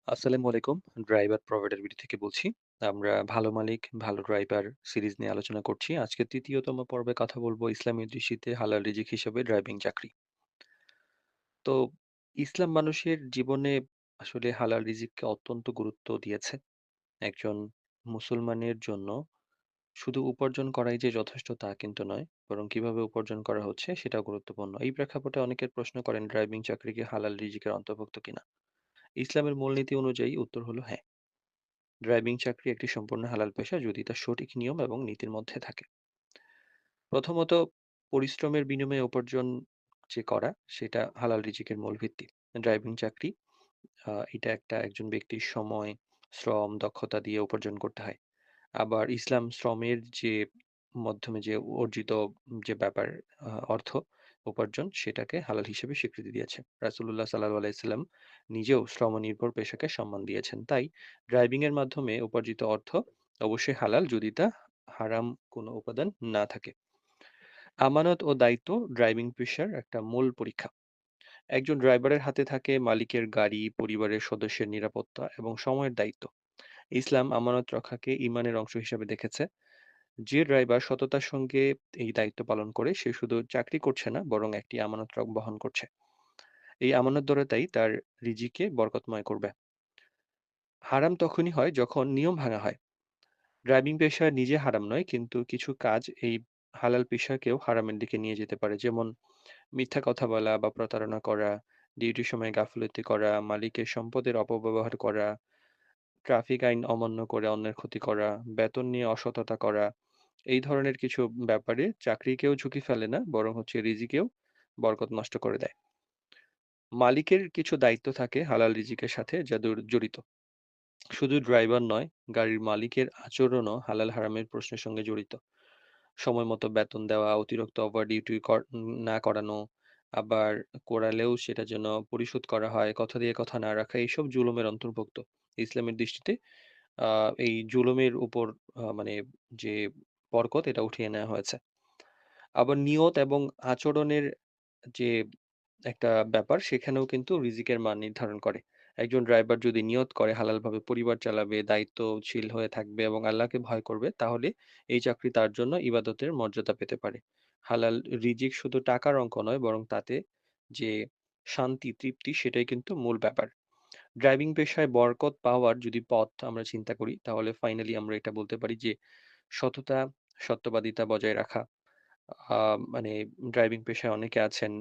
আসসালামু আলাইকুম। Driver প্রভাইডার BD থেকে বলছি। আমরা ভালো মালিক, ভালো ড্রাইভার সিরিজ নিয়ে আলোচনা করছি। আজকে ৩য় তম পর্বে কথা বলব ইসলামের দৃষ্টিতে হালাল রিজিক হিসেবে ড্রাইভিং চাকরি। তো ইসলাম মানুষের জীবনে আসলে হালাল রিজিককে অত্যন্ত গুরুত্ব দিয়েছে। একজন মুসলমানের জন্য শুধু উপার্জন করাই যে যথেষ্ট তা কিন্তু নয়। বরং কিভাবে উপার্জন করা হচ্ছে সেটাও গুরুত্বপূর্ণ। এই প্রেক্ষাপটে অনেকের প্রশ্ন করেন ড্রাইভিং চাকরি কি হালাল রিজিকের অন্তর্ভুক্ত কিনা? ইসলামের মূলনীতি অনুযায়ী উত্তর হলো হ্যাঁ। ড্রাইভিং চাকরি একটি সম্পূর্ণ হালাল পেশা যদি তা সঠিক নিয়ম এবং নীতির মধ্যে থাকে। প্রথমত, পরিশ্রমের বিনিময়ে উপার্জন যে করা সেটা হালাল রিজিকের মূল ভিত্তি। ড্রাইভিং চাকরি এটা একজন ব্যক্তির সময়, শ্রম, দক্ষতা দিয়ে উপার্জন করতে হয়। আবার ইসলাম শ্রমের যে মাধ্যমে যে অর্জিত যে ব্যাপার অর্থ উপার্জন সেটাকে হালাল হিসেবে স্বীকৃতি দিয়েছে। রাসূলুল্লাহ সাল্লাল্লাহু আলাইহি সাল্লাম নিজেও শ্রমনির্ভর পেশাকে সম্মান দিয়েছেন। তাই ড্রাইভিং এর মাধ্যমে উপার্জিত অর্থ অবশ্যই হালাল যদি তা হারাম কোনো উপাদান না থাকে। আমানত ও দায়িত্ব ড্রাইভিং পেশার একটা মূল পরীক্ষা। একজন ড্রাইভারের হাতে থাকে মালিকের গাড়ি, পরিবারের সদস্যের নিরাপত্তা এবং সময়ের দায়িত্ব। ইসলাম আমানত রক্ষাকে ঈমানের অংশ হিসেবে দেখেছে। যে ড্রাইভার সততার সঙ্গে এই দায়িত্ব পালন করে সে শুধু চাকরি করছে না বরং একটি আমানত বহন করছে। এই আমানতদারতাই তার রিজিকে বরকতময় করবে। হারাম তখনই হয় যখন নিয়ম ভাঙা হয়। ড্রাইভিং পেশা নিজে হারাম নয়, কিন্তু কিছু কাজ এই হালাল পেশাকেও হারামের দিকে নিয়ে যেতে পারে। যেমন মিথ্যা কথা বলা বা প্রতারণা করা, ডিউটির সময় গাফিলতি করা, মালিকের সম্পদের অপব্যবহার করা, ট্রাফিক আইন অমান্য করে অন্যের ক্ষতি করা, বেতন নিয়ে অসততা করা। এই ধরনের কিছু ব্যাপারে চাকরিকেও ঝুঁকি ফেলে না, বরং রিজিকেও বরকত নষ্ট করে দেয়। মালিকের কিছু দায়িত্ব থাকে হালাল রিজিকের সাথে যা জড়িত। শুধু ড্রাইভার নয়, গাড়ির মালিকের আচরণও হালাল হারামের প্রশ্নের সঙ্গে জড়িত। সময় মতো বেতন দেওয়া, অতিরিক্ত ওভার ডিউটি না করানো, আবার করালেও সেটা যেন পরিশোধ করা হয়, কথা দিয়ে কথা না রাখা, এইসব জুলুমের অন্তর্ভুক্ত। ইসলামের দৃষ্টিতে এই জুলুমের উপর মানে যে বরকত এটা উঠিয়ে নেওয়া হয়েছে। আবার নিয়ত এবং আচরণের যে একটা ব্যাপার সেখানেও কিন্তু রিজিকের মান নির্ধারণ করে। একজন ড্রাইভার যদি নিয়ত করে হালালভাবে পরিবার চালাবে, দায়িত্বশীল হয়ে থাকবে এবং আল্লাহকে ভয় করবে, তাহলে এই চাকরি তার জন্য ইবাদতের মর্যাদা পেতে পারে। হালাল রিজিক শুধু টাকার অঙ্ক নয়, বরং তাতে যে শান্তি, তৃপ্তি সেটাই কিন্তু মূল ব্যাপার। ড্রাইভিং পেশায় বরকত পাওয়ার যদি পথ আমরা চিন্তা করি, তাহলে ফাইনালি আমরা এটা বলতে পারি যে সততা, সত্যবাদিতা বজায় রাখা। আ মানে ড্রাইভিং পেশায় অনেকে আছেন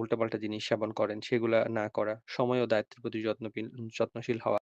উল্টাপাল্টা জিনিস সেবন করেন, সেগুলা না করা। সময় ও দায়িত্বের প্রতি যত্নশীল হওয়া।